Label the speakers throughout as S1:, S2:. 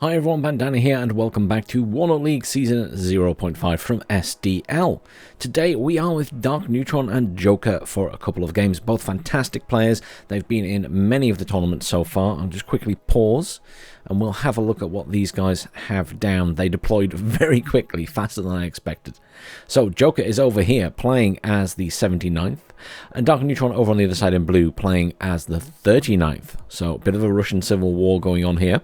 S1: Hi everyone, Bandanner here and welcome back to WARNO League Season 0.5 from SDL. Today we are with Darkneutron and Joker for a couple of games, both fantastic players. They've been in many of the tournaments so far. I'll just quickly pause and we'll have a look at what these guys have down. They deployed very quickly, faster than I expected. So Joker is over here playing as the 79th and Darkneutron over on the other side in blue playing as the 39th. So a bit of a Russian civil war going on here.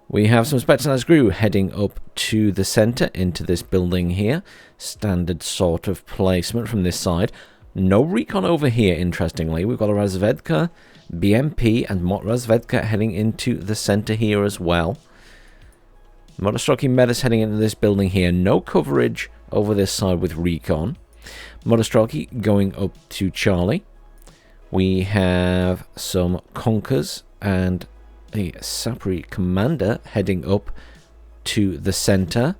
S1: We have some specialized crew heading up to the center into this building here. Standard sort of placement from this side. No recon over here, interestingly. We've got a Razvedka, BMP, and Mot Razvedka heading into the center here as well. Motostroki Metis heading into this building here. No coverage over this side with recon. Motostroki going up to Charlie. We have some Conkers and a Sapri Commander heading up to the center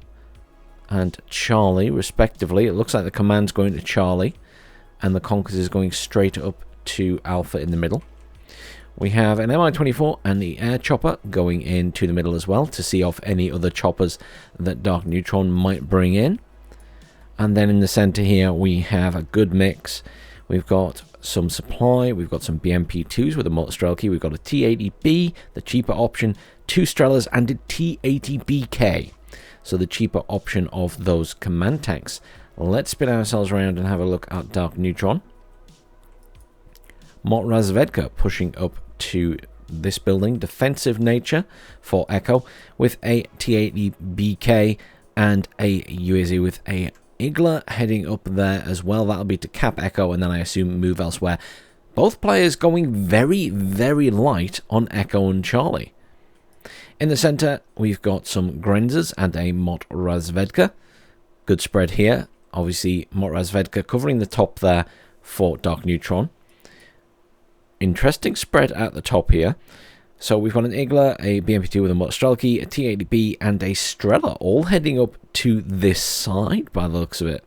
S1: and Charlie respectively. It looks like the command's going to Charlie and the Conkers is going straight up to Alpha in the middle. We have an Mi-24 and the air chopper going into the middle as well to see off any other choppers that Darkneutron might bring in. And then in the center here we have a good mix. We've got some supply, we've got some BMP2s with a Multistrelki, we've got a T-80B, the cheaper option, 2 Strelas and a T-80BK. So the cheaper option of those command tanks. Let's spin ourselves around and have a look at Darkneutron. Mot Razvedka pushing up to this building, defensive nature for Echo, with a T-80BK and a UAZ with a Igla heading up there as well. That'll be to cap Echo and then I assume move elsewhere. Both players going very, very light on Echo and Charlie. In the center, we've got some Grenzers and a Mot Razvedka. Good spread here. Obviously, Mot Razvedka covering the top there for Darkneutron. Interesting spread at the top here. So we've got an Igla, a BMP2 with a Motostrelki, a T-80B, and a Strela, all heading up to this side by the looks of it.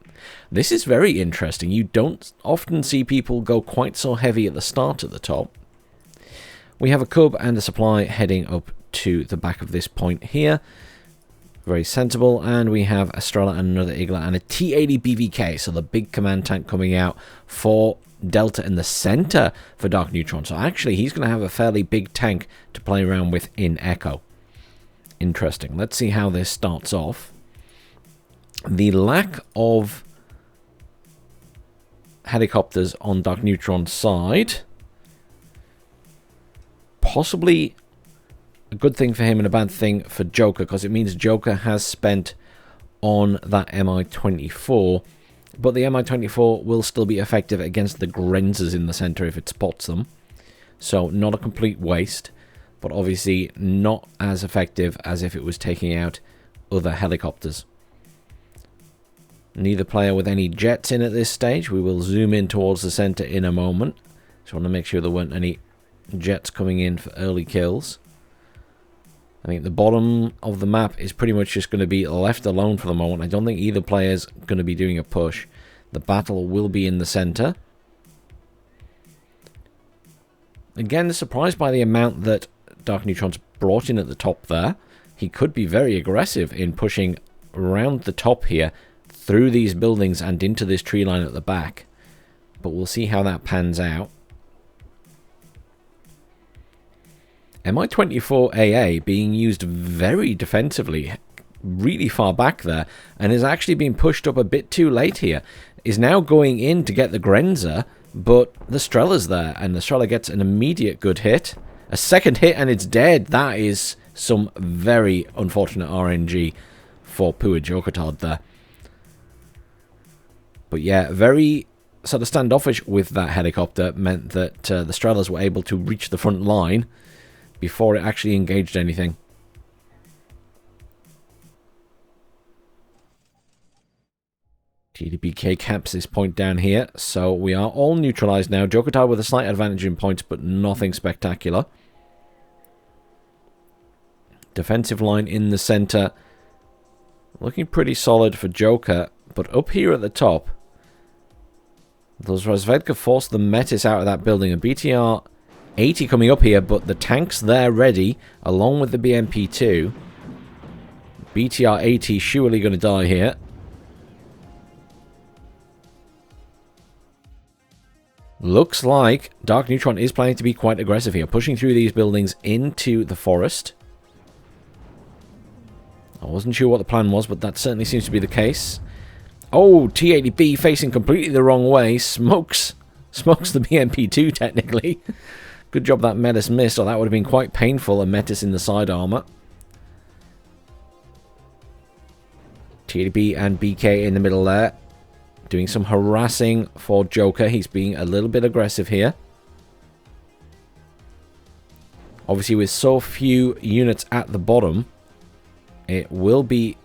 S1: This is very interesting. You don't often see people go quite so heavy at the start at the top. We have a Cub and a Supply heading up to the back of this point here. Very sensible. And we have a Strela and another Igla and a T-80 BVK, so the big command tank coming out for Delta in the center for Darkneutron. So actually he's going to have a fairly big tank to play around with in Echo. Interesting. Let's see how this starts off. The lack of helicopters on Darkneutron's side, possibly a good thing for him and a bad thing for Joker, because it means Joker has spent on that Mi-24. But the Mi-24 will still be effective against the Grenzers in the center if it spots them. So not a complete waste, but obviously not as effective as if it was taking out other helicopters. Neither player with any jets in at this stage. We will zoom in towards the center in a moment. Just want to make sure there weren't any jets coming in for early kills. I think the bottom of the map is pretty much just going to be left alone for the moment. I don't think either player is going to be doing a push. The battle will be in the center. Again, surprised by the amount that Darkneutron's brought in at the top there. He could be very aggressive in pushing around the top here, through these buildings and into this tree line at the back. But we'll see how that pans out. Mi-24 AA being used very defensively, really far back there, and is actually being pushed up a bit too late here. Is now going in to get the Grenzer, but the Strela's there, and the Strela gets an immediate good hit. A second hit and it's dead. That is some very unfortunate RNG for poor Jokertard there. But yeah, very sort of standoffish with that helicopter meant that the Strelas were able to reach the front line before it actually engaged anything. TDBK caps this point down here, so we are all neutralized now. Jokertard with a slight advantage in points, but nothing spectacular. Defensive line in the center, looking pretty solid for Joker, but up here at the top, those Razvedka forced the Metis out of that building, and BTR 80 coming up here, but the tank's there ready, along with the BMP2. BTR-80 surely going to die here. Looks like Darkneutron is planning to be quite aggressive here, pushing through these buildings into the forest. I wasn't sure what the plan was, but that certainly seems to be the case. Oh, T-80B facing completely the wrong way. Smokes the BMP-2, technically. Good job that Metis missed, or that would have been quite painful, a Metis in the side armor. T-80B and BK in the middle there. Doing some harassing for Joker. He's being a little bit aggressive here. Obviously, with so few units at the bottom, it will be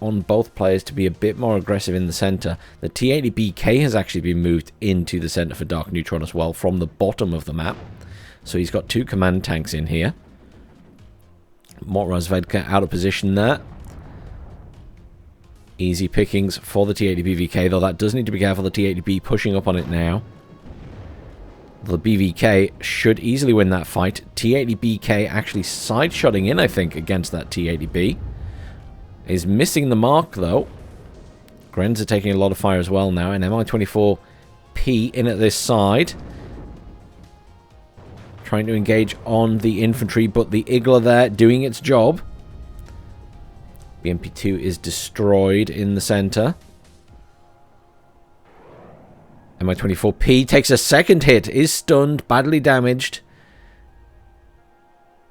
S1: on both players to be a bit more aggressive in the center. The T-80BK has actually been moved into the center for Darkneutron as well from the bottom of the map. So he's got 2 command tanks in here. Motorrazvedka out of position there. Easy pickings for the T-80BVK, though that does need to be careful. The T-80B pushing up on it now. The BVK should easily win that fight. T-80BK actually side-shotting in, I think, against that T-80B. Is missing the mark, though. Grens are taking a lot of fire as well now. And Mi-24P in at this side. Trying to engage on the infantry, but the Igla there doing its job. BMP-2 is destroyed in the center. Mi-24P takes a second hit, is stunned, badly damaged.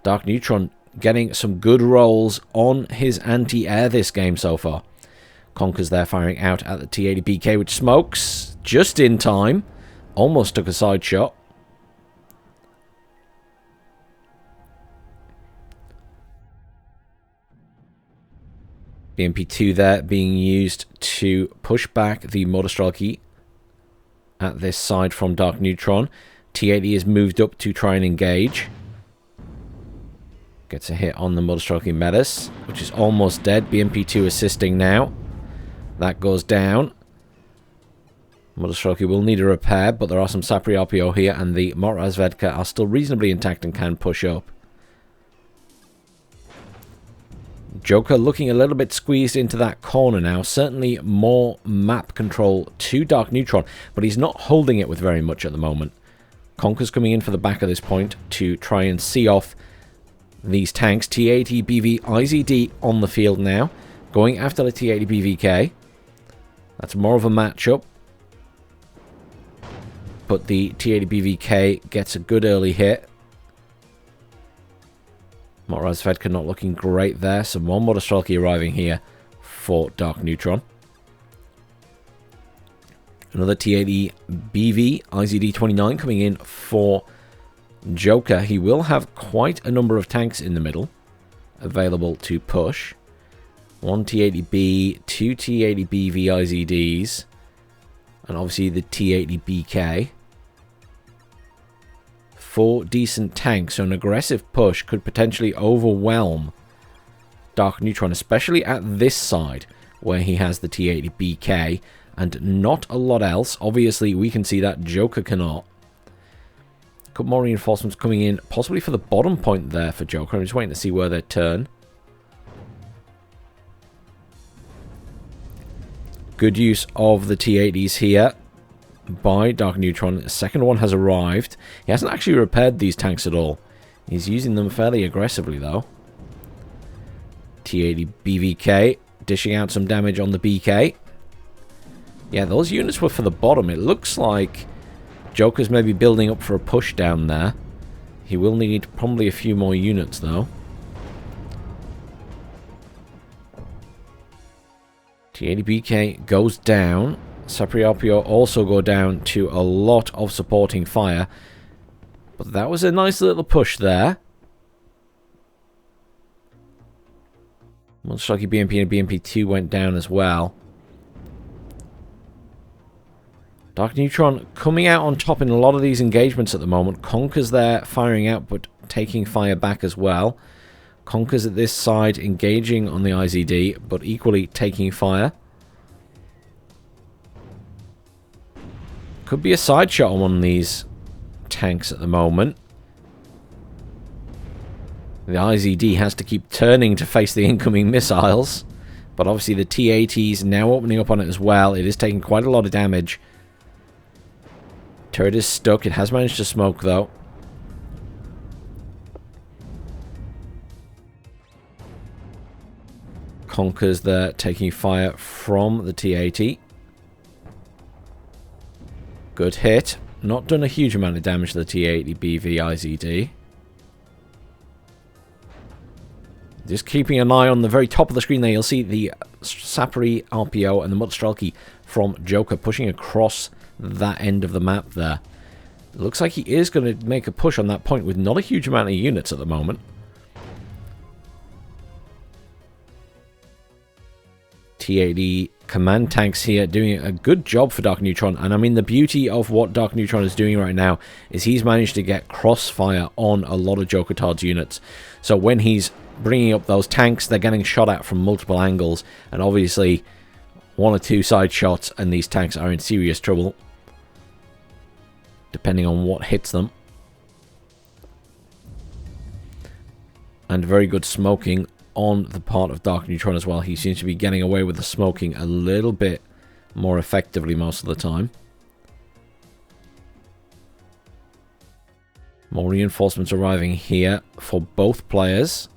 S1: Darkneutron getting some good rolls on his anti-air this game so far. Conker's there firing out at the T-80BK, which smokes just in time. Almost took a side shot. BMP-2 there being used to push back the Motorstrelki at this side from Darkneutron. T-80 is moved up to try and engage. Gets a hit on the Motorstrelki Metis, which is almost dead. BMP-2 assisting now. That goes down. Motorstrelki will need a repair, but there are some Sapriapio here, and the Motorrazvedka are still reasonably intact and can push up. Joker looking a little bit squeezed into that corner now. Certainly more map control to Darkneutron, but he's not holding it with very much at the moment. Conker's coming in for the back of this point to try and see off these tanks. T-80 BV IZD on the field now, going after the T-80 BVK. That's more of a matchup, but the T-80 BVK gets a good early hit. Motorrazvedka not looking great there. Some more Motorstrelki arriving here for Darkneutron. Another T-80 BV IZD-29 coming in for Joker. He will have quite a number of tanks in the middle available to push. 1 T-80B, 2 T-80 BV IZDs, and obviously the T-80 BK. 4 decent tanks, so an aggressive push could potentially overwhelm Darkneutron, especially at this side where he has the T-80 BK and not a lot else. Obviously, we can see that Joker cannot. Couple more reinforcements coming in, possibly for the bottom point there for Joker. I'm just waiting to see where they turn. Good use of the T-80s here by Darkneutron. The second one has arrived. He hasn't actually repaired these tanks at all. He's using them fairly aggressively, though. T-80 BVK dishing out some damage on the BK. Yeah, those units were for the bottom. It looks like Joker's maybe building up for a push down there. He will need probably a few more units, though. T-80 BK goes down. Sapriapio also go down to a lot of supporting fire. But that was a nice little push there. Motorstrelki BMP and BMP-2 went down as well. Darkneutron coming out on top in a lot of these engagements at the moment. Conker's there firing out but taking fire back as well. Conker's at this side engaging on the IZD but equally taking fire. Could be a side shot on one of these tanks at the moment. The IZD has to keep turning to face the incoming missiles. But obviously the T-80 is now opening up on it as well. It is taking quite a lot of damage. Turret is stuck. It has managed to smoke, though. Conquers there, taking fire from the T-80. Good hit. Not done a huge amount of damage to the T-80 BV IZD. Just keeping an eye on the very top of the screen there, you'll see the Sapri RPO and the Mutstrelki from Joker pushing across that end of the map there. It looks like he is going to make a push on that point with not a huge amount of units at the moment. T-80 command tanks here doing a good job for Darkneutron, and I mean the beauty of what Darkneutron is doing right now is he's managed to get crossfire on a lot of Jokertard's units. So when he's bringing up those tanks, they're getting shot at from multiple angles, and obviously one or two side shots and these tanks are in serious trouble depending on what hits them. And very good smoking on the part of Darkneutron as well. He seems to be getting away with the smoking a little bit more effectively most of the time. More reinforcements arriving here for both players.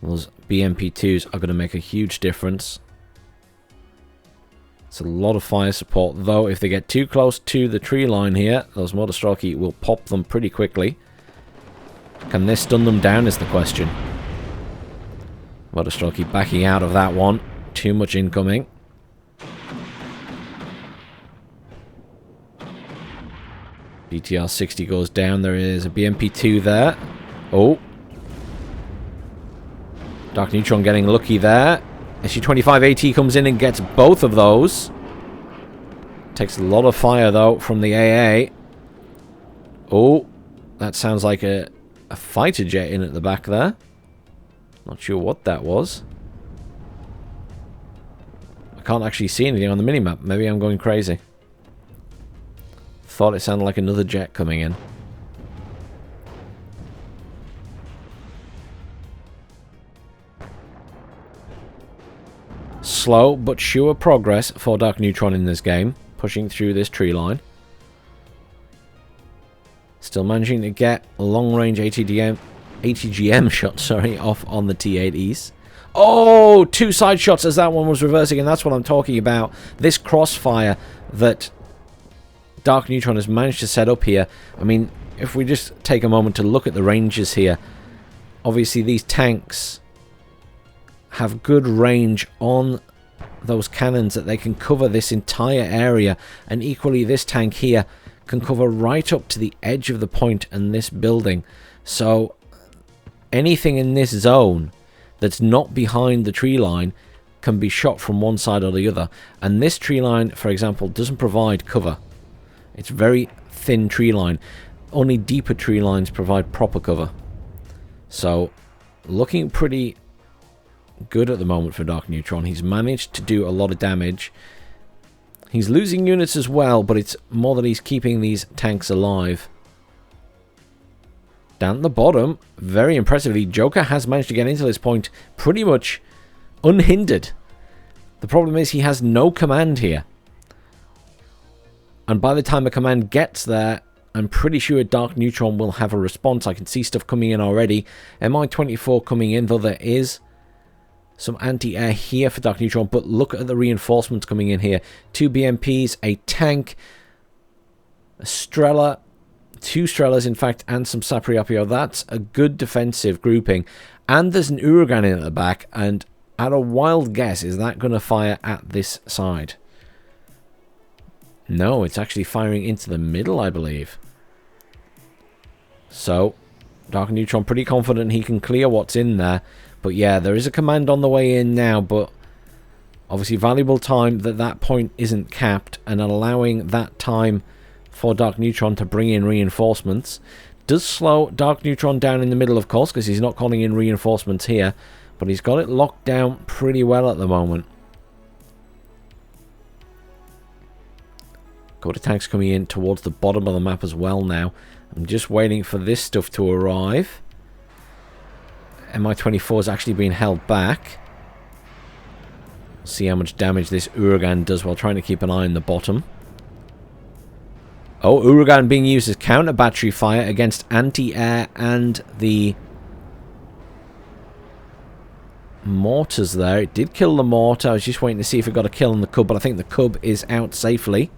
S1: Those BMP2s are going to make a huge difference. It's a lot of fire support, though if they get too close to the tree line here, those Mutstrelki will pop them pretty quickly. Can this stun them down is the question. Mutstrelki backing out of that one. Too much incoming. BTR 60 goes down. There is a BMP2 there. Oh. Darkneutron getting lucky there. SU-25 AT comes in and gets both of those. Takes a lot of fire, though, from the AA. Oh. That sounds like a fighter jet in at the back there. Not sure what that was. I can't actually see anything on the minimap. Maybe I'm going crazy. Thought it sounded like another jet coming in. Slow but sure progress for Darkneutron in this game. Pushing through this tree line. Still managing to get long-range ATGM shots, off on the T-80s. Oh, two side shots as that one was reversing, and that's what I'm talking about. This crossfire that Darkneutron has managed to set up here. I mean, if we just take a moment to look at the ranges here, obviously these tanks have good range on those cannons that they can cover this entire area, and equally this tank here can cover right up to the edge of the point and this building. So anything in this zone that's not behind the tree line can be shot from one side or the other. And this tree line, for example, doesn't provide cover. It's very thin tree line. Only deeper tree lines provide proper cover. So looking pretty good at the moment for Darkneutron. He's managed to do a lot of damage. He's losing units as well, but it's more that he's keeping these tanks alive. Down at the bottom, very impressively, Joker has managed to get into this point pretty much unhindered. The problem is he has no command here. And by the time a command gets there, I'm pretty sure Darkneutron will have a response. I can see stuff coming in already. Mi-24 coming in, though there is some anti-air here for Darkneutron, but look at the reinforcements coming in here. 2 BMPs, a tank, a Strela, 2 Strelas in fact, and some Sapri RPO. That's a good defensive grouping. And there's an Uragan in at the back, and at a wild guess, is that going to fire at this side? No, it's actually firing into the middle, I believe. So, Darkneutron pretty confident he can clear what's in there. But yeah, there is a command on the way in now, but obviously valuable time that point isn't capped, and allowing that time for Darkneutron to bring in reinforcements does slow Darkneutron down in the middle, of course, because he's not calling in reinforcements here, but he's got it locked down pretty well at the moment. Got the tanks coming in towards the bottom of the map as well now. I'm just waiting for this stuff to arrive. Mi-24 is actually being held back. See how much damage this Uragan does while trying to keep an eye on the bottom. Oh, Uragan being used as counter battery fire against anti-air and the mortars there. It did kill the mortar. I was just waiting to see if it got a kill on the Cub, but I think the Cub is out safely.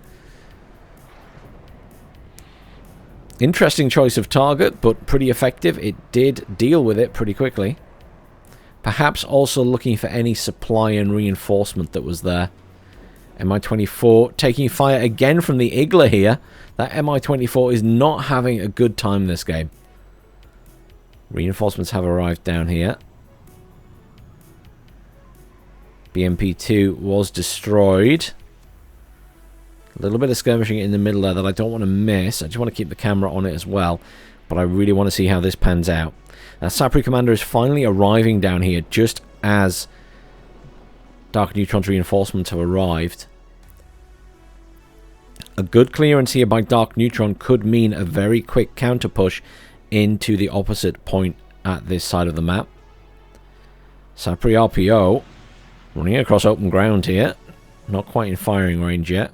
S1: Interesting choice of target, but pretty effective. It did deal with it pretty quickly. Perhaps also looking for any supply and reinforcement that was there. Mi-24 taking fire again from the Igla here. That Mi-24 is not having a good time this game. Reinforcements have arrived down here. BMP-2 was destroyed. A little bit of skirmishing in the middle there that I don't want to miss. I just want to keep the camera on it as well. But I really want to see how this pans out. Now, Sapri Commander is finally arriving down here just as Darkneutron's reinforcements have arrived. A good clearance here by Darkneutron could mean a very quick counter push into the opposite point at this side of the map. Sapri RPO running across open ground here. Not quite in firing range yet.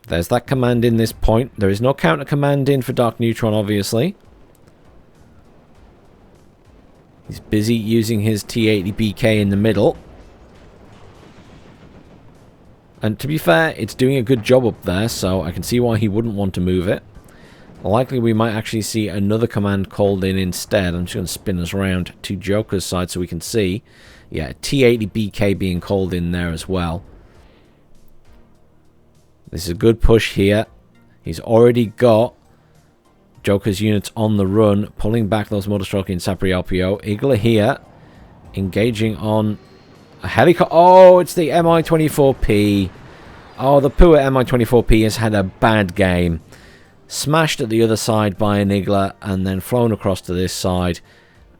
S1: There's that command in this point. There is no counter command in for Darkneutron, obviously. He's busy using his T-80BK in the middle. And to be fair, it's doing a good job up there, so I can see why he wouldn't want to move it. Likely we might actually see another command called in instead. I'm just going to spin us around to Joker's side so we can see. Yeah, T-80BK being called in there as well. This is a good push here. He's already got Joker's units on the run, pulling back those Motorstroke and Sapri RPO. Igla here, engaging on a helicopter. Oh, it's the Mi-24P. Oh, the poor Mi-24P has had a bad game. Smashed at the other side by an Igla and then flown across to this side.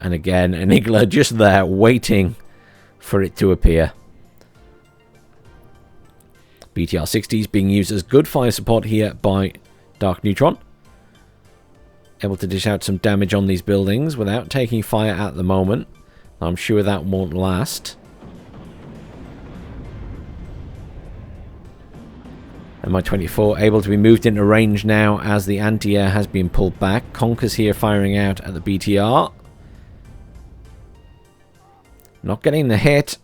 S1: And again, an Igla just there waiting for it to appear. BTR-60s being used as good fire support here by Darkneutron. Able to dish out some damage on these buildings without taking fire at the moment. I'm sure that won't last. And Mi-24 able to be moved into range now as the anti-air has been pulled back. Conker's here firing out at the BTR. Not getting the hit.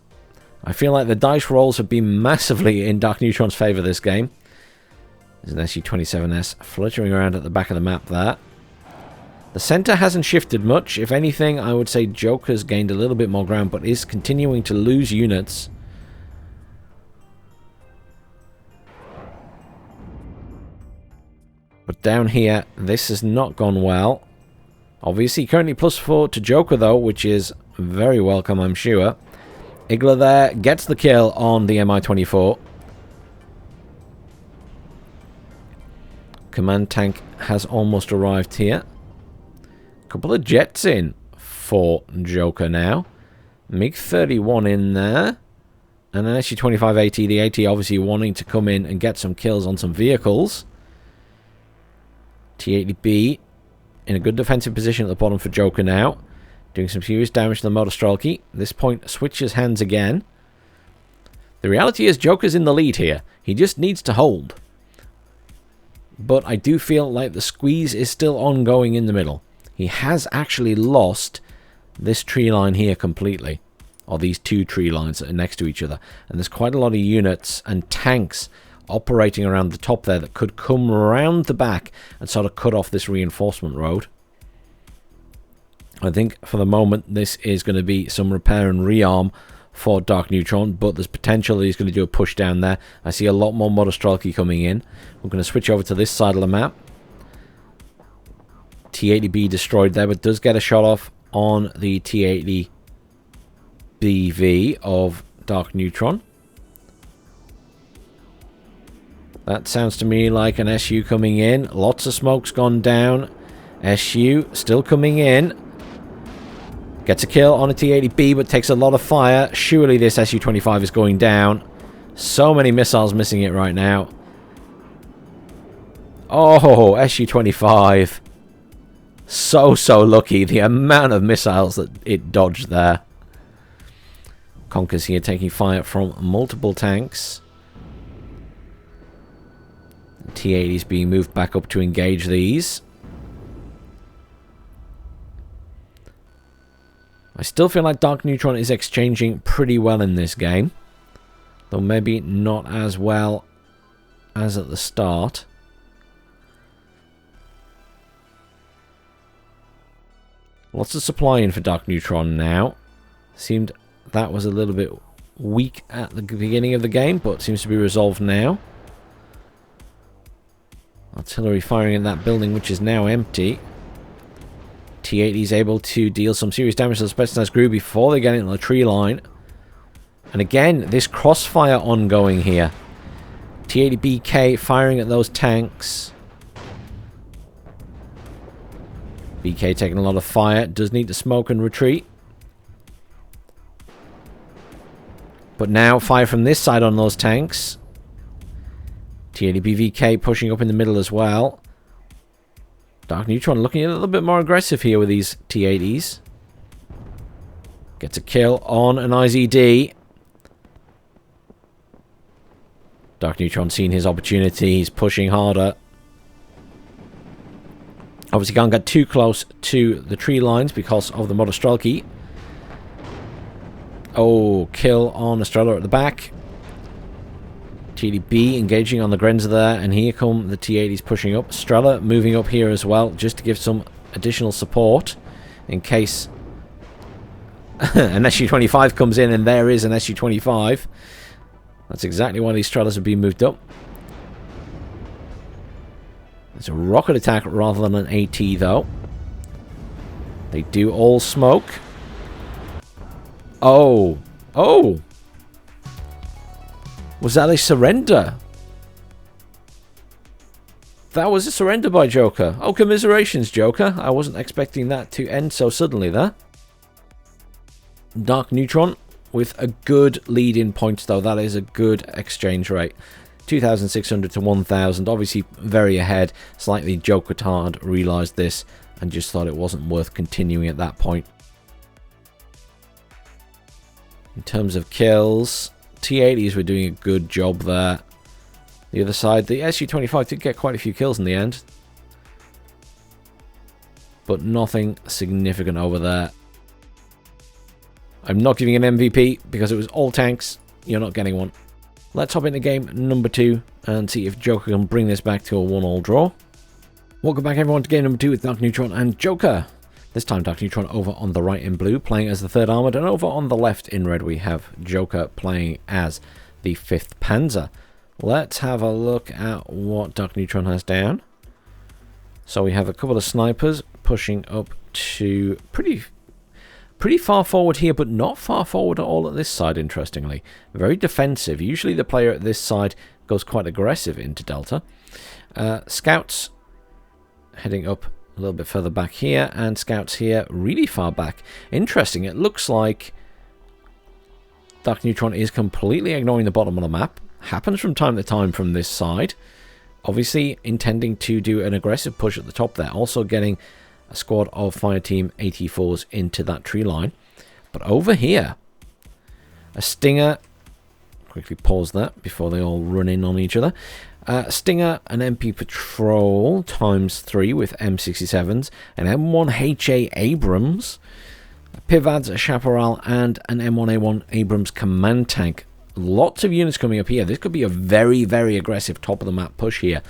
S1: I feel like the dice rolls have been massively in Darkneutron's favour this game. There's an SU-27S fluttering around at the back of the map there. The centre hasn't shifted much. If anything, I would say Joker's gained a little bit more ground, but is continuing to lose units. But down here, this has not gone well. Obviously, currently +4 to Joker, though, which is very welcome, I'm sure. Igla there gets the kill on the Mi-24. Command tank has almost arrived here. Couple of jets in for Joker now. MiG-31 in there. And an SU-25 AT. The AT obviously wanting to come in and get some kills on some vehicles. T-80B in a good defensive position at the bottom for Joker now. Doing some serious damage to the Motorstroke. This point switches hands again. The reality is Joker's in the lead here. He just needs to hold. But I do feel like the squeeze is still ongoing in the middle. He has actually lost this tree line here completely. Or these two tree lines that are next to each other. And there's quite a lot of units and tanks operating around the top there that could come around the back and sort of cut off this reinforcement road. I think for the moment this is going to be some repair and rearm for Darkneutron, but there's potential that he's going to do a push down there. I see a lot more Motorstroke coming in. We're going to switch over to this side of the map. T-80B destroyed there, but does get a shot off on the T-80BV of Darkneutron. That sounds to me like an SU coming in. Lots of smoke's gone down. SU still coming in. Gets a kill on a T-80B, but takes a lot of fire. Surely this SU-25 is going down. So many missiles missing it right now. Oh, SU-25. So lucky. The amount of missiles that it dodged there. Conker's here taking fire from multiple tanks. T-80's being moved back up to engage these. I still feel like Darkneutron is exchanging pretty well in this game. Though maybe not as well as at the start. Lots of supply in for Darkneutron now. Seemed that was a little bit weak at the beginning of the game, but seems to be resolved now. Artillery firing in that building, which is now empty. T-80 is able to deal some serious damage to the specialized crew before they get into the tree line. And again, this crossfire ongoing here. T-80BK firing at those tanks. BK taking a lot of fire. Does need to smoke and retreat. But now fire from this side on those tanks. T-80BVK pushing up in the middle as well. Darkneutron looking a little bit more aggressive here with these T-80s. Gets a kill on an IZD. Darkneutron seeing his opportunity. He's pushing harder. Obviously can't get too close to the tree lines because of the Motostrelki. Oh, kill on Estrella at the back. T-80B engaging on the Grenza there, and here come the T-80s pushing up. Estrella moving up here as well, just to give some additional support in case an SU-25 comes in, and there is an SU-25. That's exactly why these Estrellas have been moved up. It's a rocket attack rather than an AT, though. They do all smoke. Oh. Oh. Was that a surrender? That was a surrender by Joker. Oh, commiserations, Joker. I wasn't expecting that to end so suddenly there. Darkneutron with a good lead in points, though. That is a good exchange rate. 2,600 to 1,000. Obviously very ahead. Slightly Jokertard realised this and just thought it wasn't worth continuing at that point. In terms of kills, T-80s were doing a good job there. The other side, the SU-25 did get quite a few kills in the end. But nothing significant over there. I'm not giving an MVP because it was all tanks. You're not getting one. Let's hop into game number 2 and see if Joker can bring this back to a 1-1 draw. Welcome back everyone to game number 2 with Darkneutron and Joker. This time Darkneutron over on the right in blue playing as the 3rd Armoured, and over on the left in red we have Joker playing as the 5th Panzer. Let's have a look at what Darkneutron has down. So we have a couple of snipers pushing up to pretty far forward here, but not far forward at all at this side, interestingly. Very defensive. Usually the player at this side goes quite aggressive into Delta. Scouts heading up a little bit further back here, and scouts here really far back. Interesting. It looks like Darkneutron is completely ignoring the bottom of the map. Happens from time to time from this side. Obviously intending to do an aggressive push at the top there. Also getting a squad of Fireteam 84s into that tree line. But over here, a Stinger. Quickly pause that before they all run in on each other. Stinger, an MP Patrol ×3 with M67s, an M1HA Abrams, Pivads, a Chaparral, and an M1A1 Abrams command tank. Lots of units coming up here. This could be a very, very aggressive top-of-the-map push here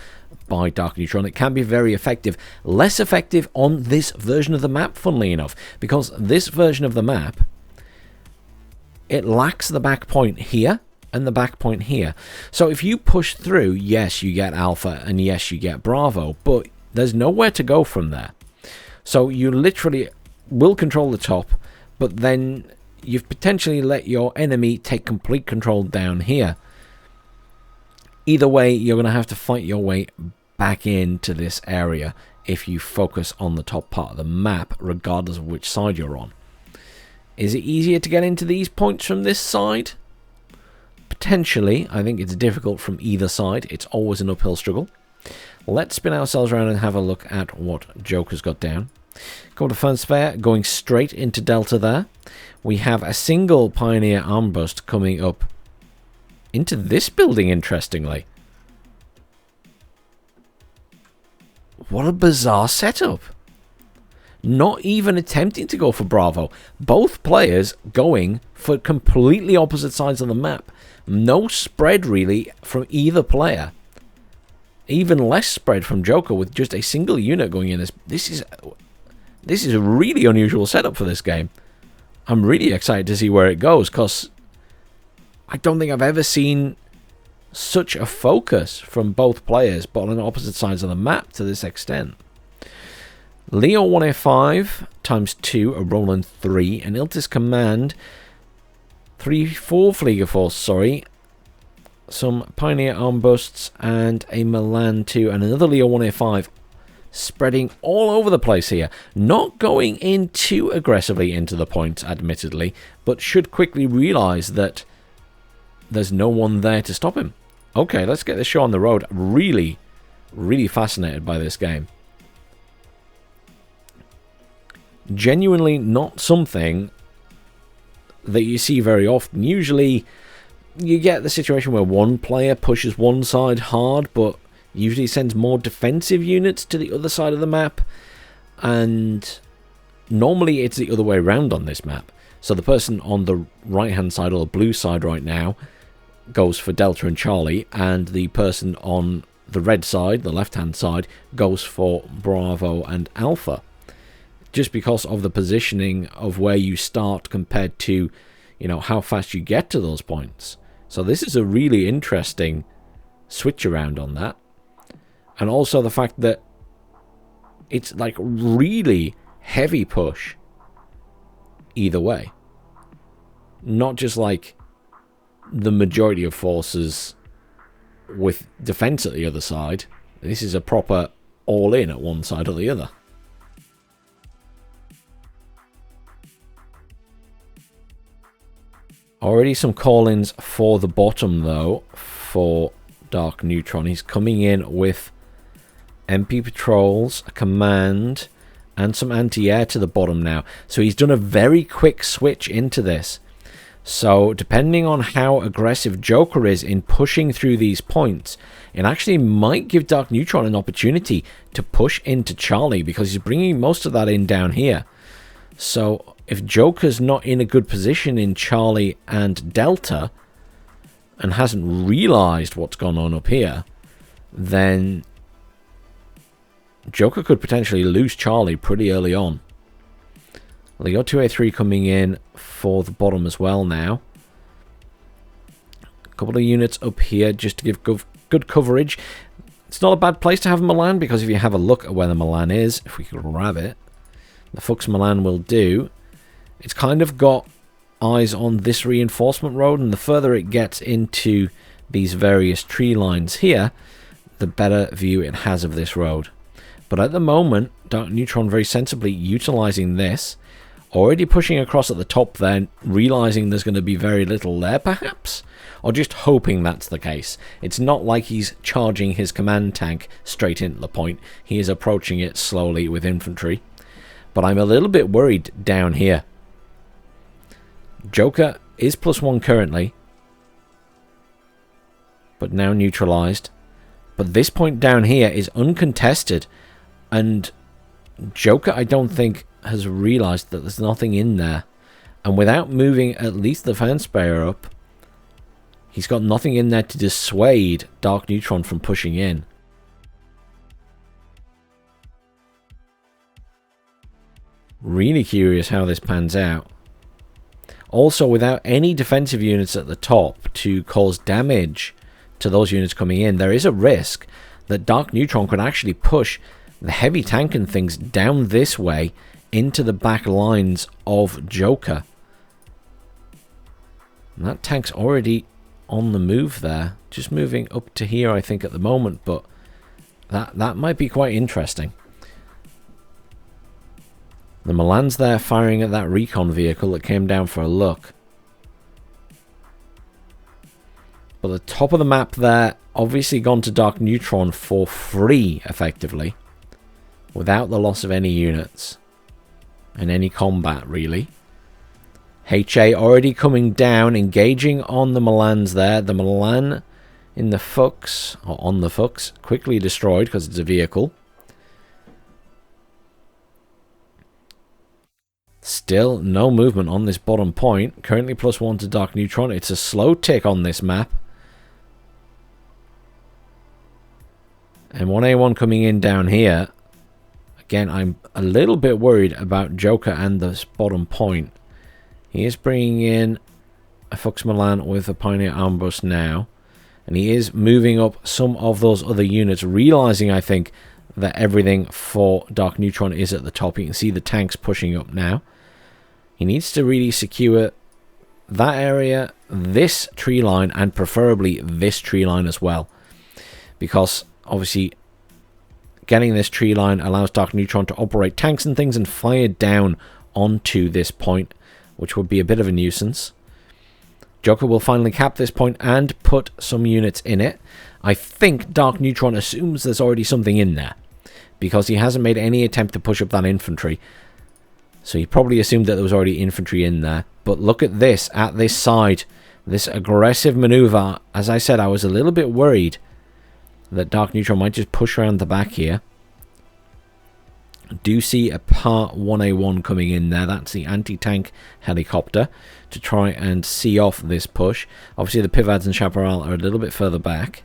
S1: by Darkneutron. It can be very effective. Less effective on this version of the map, funnily enough, because this version of the map, it lacks the back point here and the back point here. So if you push through, yes, you get Alpha, and yes, you get Bravo, but there's nowhere to go from there. So you literally will control the top, but then you've potentially let your enemy take complete control down here. Either way, you're going to have to fight your way back into this area if you focus on the top part of the map, regardless of which side you're on. Is it easier to get into these points from this side? Potentially. I think it's difficult from either side. It's always an uphill struggle. Let's spin ourselves around and have a look at what Joker's got down. Go to Defense Fair, going straight into Delta there. We have a single Pioneer Armbrust coming up into this building, interestingly. What a bizarre setup. Not even attempting to go for Bravo. Both players going for completely opposite sides of the map. No spread, really, from either player. Even less spread from Joker with just a single unit going in. This is a really unusual setup for this game. I'm really excited to see where it goes, because I don't think I've ever seen such a focus from both players, but on opposite sides of the map to this extent. Leo 1A5 times 2, a Roland 3, an Iltis Command, 4 Flieger Force, sorry, some Pioneer Armbusts, and a Milan 2, and another Leo 1A5, spreading all over the place here. Not going in too aggressively into the points, admittedly, but should quickly realise that there's no one there to stop him. Okay, let's get this show on the road. Really, really fascinated by this game. Genuinely not something that you see very often. Usually you get the situation where one player pushes one side hard, but usually sends more defensive units to the other side of the map, and normally it's the other way around on this map. So the person on the right hand side, or the blue side right now, goes for Delta and Charlie, and the person on the red side, the left hand side, goes for Bravo and Alpha, just because of the positioning of where you start compared to, you know, how fast you get to those points. So this is a really interesting switch around on that. And also the fact that it's like really heavy push either way. Not just like the majority of forces with defense at the other side. This is a proper all-in at one side or the other. Already some call-ins for the bottom, though, for Darkneutron. He's coming in with MP patrols, a command, and some anti-air to the bottom now. So he's done a very quick switch into this. So depending on how aggressive Joker is in pushing through these points, it actually might give Darkneutron an opportunity to push into Charlie, because he's bringing most of that in down here. So if Joker's not in a good position in Charlie and Delta, and hasn't realized what's gone on up here, then Joker could potentially lose Charlie pretty early on. Leo 2A3 coming in for the bottom as well now. A couple of units up here just to give good coverage. It's not a bad place to have Milan, because if you have a look at where the Milan is, if we could grab it, the Fuchs Milan will do. It's kind of got eyes on this reinforcement road, and the further it gets into these various tree lines here, the better view it has of this road. But at the moment, Darkneutron very sensibly utilizing this, already pushing across at the top there, realizing there's going to be very little there perhaps, or just hoping that's the case. It's not like he's charging his command tank straight into the point. He is approaching it slowly with infantry. But I'm a little bit worried down here. Joker is +1 currently, but now neutralized. But this point down here is uncontested, and Joker, I don't think, has realized that there's nothing in there. And without moving at least the fan sprayer up, he's got nothing in there to dissuade Darkneutron from pushing in. Really curious how this pans out. Also, without any defensive units at the top to cause damage to those units coming in, there is a risk that Darkneutron could actually push the heavy tank and things down this way into the back lines of Joker. And that tank's already on the move there. Just moving up to here, I think, at the moment, but that might be quite interesting. The Milan's there firing at that recon vehicle that came down for a look. But the top of the map there, obviously gone to Darkneutron for free, effectively, without the loss of any units. in any combat, really. HA already coming down, engaging on the Milans there. The Milan in the Fux, or on the Fux, quickly destroyed because it's a vehicle. Still no movement on this bottom point. Currently +1 to Darkneutron. It's a slow tick on this map. And 1A1 coming in down here. Again, I'm a little bit worried about Joker and this bottom point. He is bringing in a Fux Milan with a Pioneer Armbrust now. And he is moving up some of those other units, realizing, I think, that everything for Darkneutron is at the top. You can see the tanks pushing up now. He needs to really secure that area, this tree line, and preferably this tree line as well. Because, obviously, getting this tree line allows Darkneutron to operate tanks and things and fire down onto this point, which would be a bit of a nuisance. Joker will finally cap this point and put some units in it. I think Darkneutron assumes there's already something in there, because he hasn't made any attempt to push up that infantry. So he probably assumed that there was already infantry in there. But look at this side. This aggressive maneuver. As I said, I was a little bit worried that Darkneutron might just push around the back here. I do see a Part 1A1 coming in there. That's the anti-tank helicopter to try and see off this push. Obviously the Pivads and Chaparral are a little bit further back.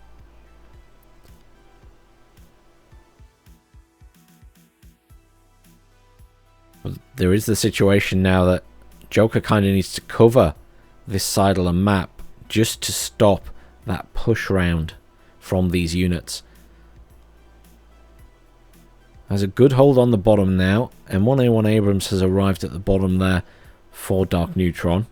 S1: There is the situation now that Joker kind of needs to cover this side of the map just to stop that push round from these units. Has a good hold on the bottom now, and 1A1 Abrams has arrived at the bottom there for Darkneutron.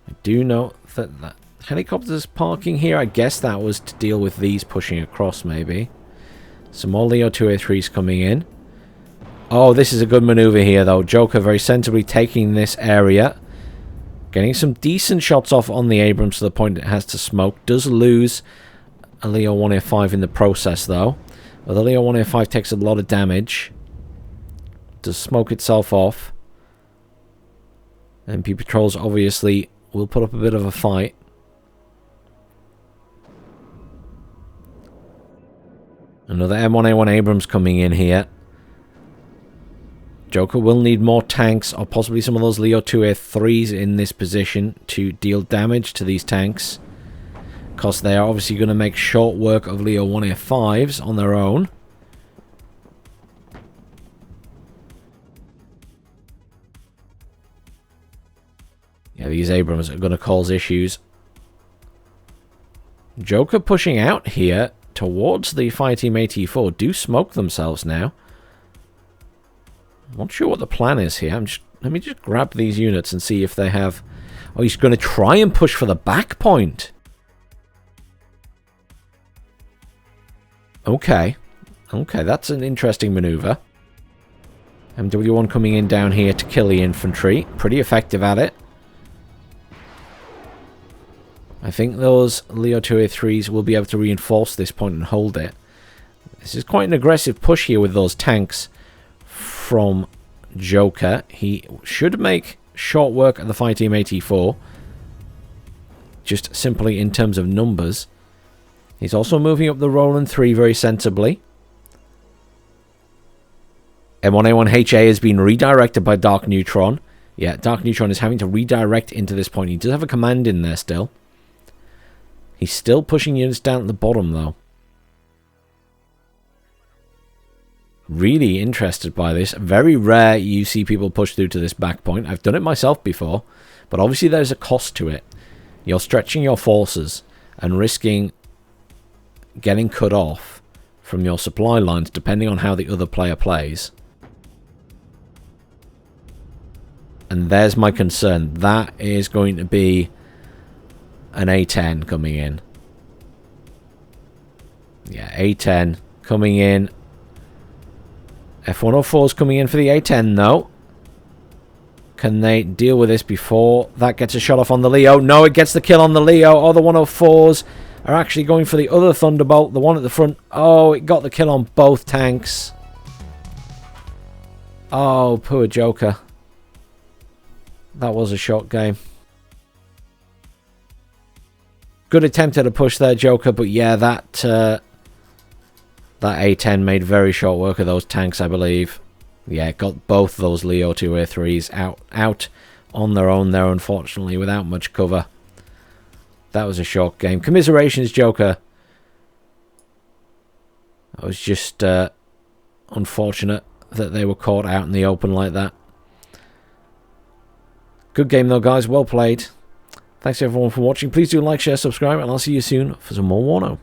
S1: I do know that that helicopter's parking here. I guess that was to deal with these pushing across, maybe. Some more Leo 2A3s coming in. Oh, this is a good maneuver here, though. Joker very sensibly taking this area. Getting some decent shots off on the Abrams to the point it has to smoke. Does lose a Leo 1A5 in the process, though. But the Leo 1A5 takes a lot of damage. Does smoke itself off. MP Patrols, obviously, will put up a bit of a fight. Another M1A1 Abrams coming in here. Joker will need more tanks, or possibly some of those Leo 2A3s in this position to deal damage to these tanks. Because they are obviously going to make short work of Leo 1A5s on their own. Yeah, these Abrams are going to cause issues. Joker pushing out here towards the Fireteam 84 do smoke themselves now. I'm not sure what the plan is here. Let me just grab these units and see if they have... Oh, he's going to try and push for the back point. Okay. Okay, that's an interesting maneuver. MW1 coming in down here to kill the infantry. Pretty effective at it. I think those Leo 2A3s will be able to reinforce this point and hold it. This is quite an aggressive push here with those tanks from Joker. He should make short work of the Fireteam 84. Just simply in terms of numbers. He's also moving up the Roland 3 very sensibly. M1A1HA has been redirected by Darkneutron. Yeah, Darkneutron is having to redirect into this point. He does have a command in there still. He's still pushing units down at the bottom, though. Really interested by this. Very rare you see people push through to this back point. I've done it myself before, but obviously there's a cost to it. You're stretching your forces and risking getting cut off from your supply lines depending on how the other player plays. And there's my concern. That is going to be an A10 coming in. Yeah, A10 coming in. F104 is coming in for the A10 though. Can they deal with this before that gets a shot off on the Leo? No, it gets the kill on the Leo. Oh, the 104s are actually going for the other Thunderbolt. The one at the front. Oh, it got the kill on both tanks. Oh, poor Joker. That was a short game. Good attempt at a push there, Joker, but yeah, that A10 made very short work of those tanks, I believe. Yeah, got both those Leo 2A3s out on their own there, unfortunately, without much cover. That was a short game. Commiserations, Joker. It was just unfortunate that they were caught out in the open like that. Good game though, guys. Well played. Thanks everyone for watching. Please do like, share, subscribe, and I'll see you soon for some more Warno.